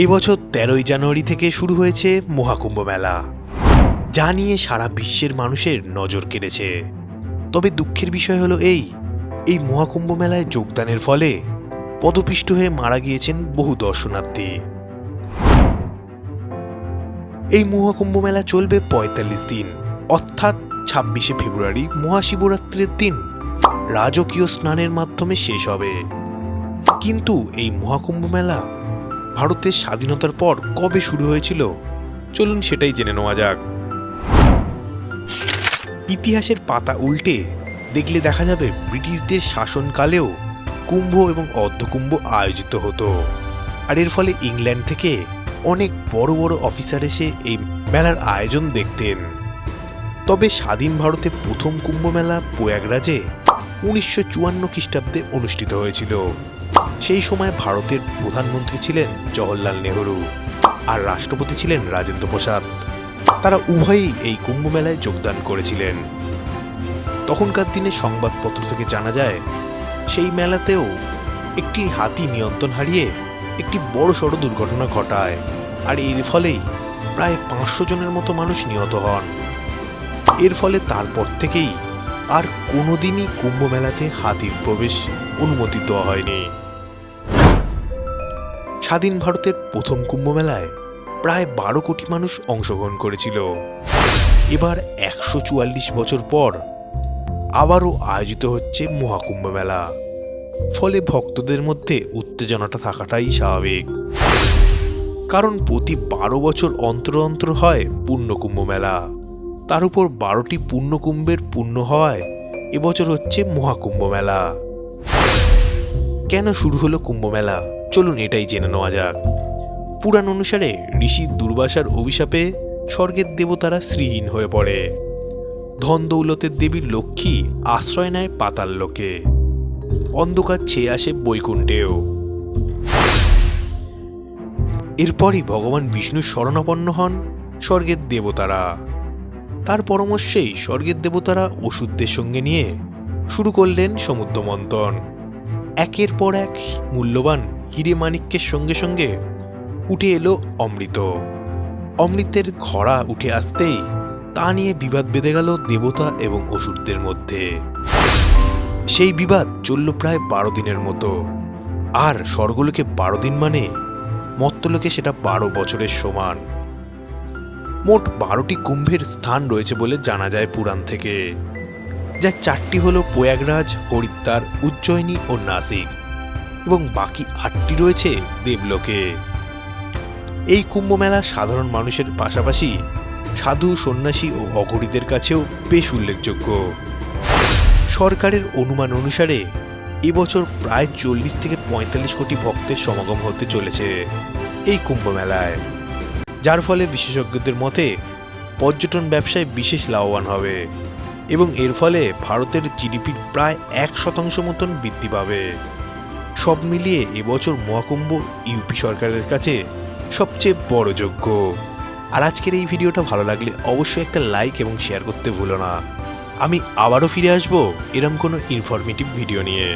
এবছর ১৩ই জানুয়ারি থেকে শুরু হয়েছে মহাকুম্ভ মেলা, যা নিয়ে সারা বিশ্বের মানুষের নজর কেড়েছে। তবে দুঃখের বিষয় হলো এই মহাকুম্ভ মেলায় যোগদানের ফলে পদপিষ্ট হয়ে মারা গিয়েছেন বহু দর্শনার্থী। এই মহাকুম্ভ মেলা চলবে ৪৫ দিন, অর্থাৎ ২৬শে ফেব্রুয়ারি মহাশিবরাত্রির দিন রাজকীয় স্নানের মাধ্যমে শেষ হবে। কিন্তু এই মহাকুম্ভ মেলা ভারতের স্বাধীনতার পর কবে শুরু হয়েছিল, চলুন সেটাই জেনে নেওয়া যাক। ইতিহাসের পাতা উল্টে দেখলে দেখা যাবে ব্রিটিশদের শাসনকালেও কুম্ভ এবং অর্ধকুম্ভ আয়োজিত হতো, আর এর ফলে ইংল্যান্ড থেকে অনেক বড় বড় অফিসার এসে এই মেলার আয়োজন দেখতেন। তবে স্বাধীন ভারতে প্রথম কুম্ভ মেলা প্রয়াগরাজে ১৯৫৪ খ্রিস্টাব্দে অনুষ্ঠিত হয়েছিল। সেই সময় ভারতের প্রধানমন্ত্রী ছিলেন জওহরলাল নেহরু আর রাষ্ট্রপতি ছিলেন রাজেন্দ্র প্রসাদ। তারা উভয়ই এই কুম্ভ মেলায় যোগদান করেছিলেন। তখনকার দিনে সংবাদপত্র থেকে জানা যায়, সেই মেলাতেও একটি হাতি নিয়ন্ত্রণ হারিয়ে একটি বড়সড় দুর্ঘটনা ঘটায়, আর এর ফলেই প্রায় ৫০০ জনের মতো মানুষ নিহত হন। এর ফলে তারপর থেকেই আর কোনোদিনই কুম্ভ মেলাতে হাতির প্রবেশ অনুমতি দেওয়া হয়নি। স্বাধীন ভারতের প্রথম কুম্ভ মেলায় প্রায় ১২ কোটি মানুষ অংশগ্রহণ করেছিল। এবার ১৪৪ বছর পর আবারও আয়োজিত হচ্ছে মহাকুম্ভ মেলা, ফলে ভক্তদের মধ্যে উত্তেজনাটা থাকাটাই স্বাভাবিক। কারণ প্রতি ১২ বছর অন্তর অন্তর হয় পূর্ণকুম্ভ মেলা, তার উপর ১২টি পূর্ণকুম্ভের পূর্ণ হওয়ায় এবছর হচ্ছে মহাকুম্ভ মেলা। কেন শুরু হলো কুম্ভ মেলা, চলুন এটাই জেনে নেওয়া যাক। পুরাণ অনুসারে ঋষি দুর্বাসার অভিশাপে স্বর্গের দেবতারা শ্রীহীন হয়ে পড়ে। ধন দৌলতের দেবী লক্ষ্মী আশ্রয় নেয় পাতাল লোকে, অন্ধকার ছেয়ে আসে বৈকুণ্ঠেও। এরপরই ভগবান বিষ্ণুর শরণাপন্ন হন স্বর্গের দেবতারা। তার পরামর্শেই স্বর্গের দেবতারা অসুরদের সঙ্গে নিয়ে শুরু করলেন সমুদ্র মন্থন। একের পর এক মূল্যবান হিরে মাণিক্যের সঙ্গে সঙ্গে উঠে এলো অমৃত। অমৃতের ঘড়া উঠে আসতেই তা নিয়ে বিবাদ বেঁধে গেল দেবতা এবং অসুরদের মধ্যে। সেই বিবাদ চলল প্রায় ১২ দিনের মতো, আর স্বর্গলোকে ১২ দিন মানে মর্ত্যলোকে সেটা ১২ বছরের সমান। মোট ১২টি কুম্ভের স্থান রয়েছে বলে জানা যায় পুরাণ থেকে, যার ৪টি হল প্রয়াগরাজ, হরিদ্বার, উজ্জয়িনী ও নাসিক, এবং বাকি ৮টি রয়েছে দেবলোকে। এই কুম্ভ মেলা সাধারণ মানুষের পাশাপাশি সাধু, সন্ন্যাসী ও অঘরীদের কাছেও বেশ উল্লেখযোগ্য। সরকারের অনুমান অনুসারে এবছর প্রায় ৪০ থেকে ৪৫ কোটি ভক্তের সমাগম হতে চলেছে এই কুম্ভ মেলায়, যার ফলে বিশেষজ্ঞদের মতে পর্যটন ব্যবসায় বিশেষ লাভবান হবে এবং এর ফলে ভারতের জিডিপির প্রায় ১% মতন বৃদ্ধি পাবে। সব মিলিয়ে এবছর মহাকুম্ভ ইউপি সরকারের কাছে সবচেয়ে বড় যজ্ঞ। আর আজকের এই ভিডিওটা ভালো লাগলে অবশ্যই একটা লাইক এবং শেয়ার করতে ভুলো না। আমি আবারও ফিরে আসবো এরম কোনো ইনফরমেটিভ ভিডিও নিয়ে।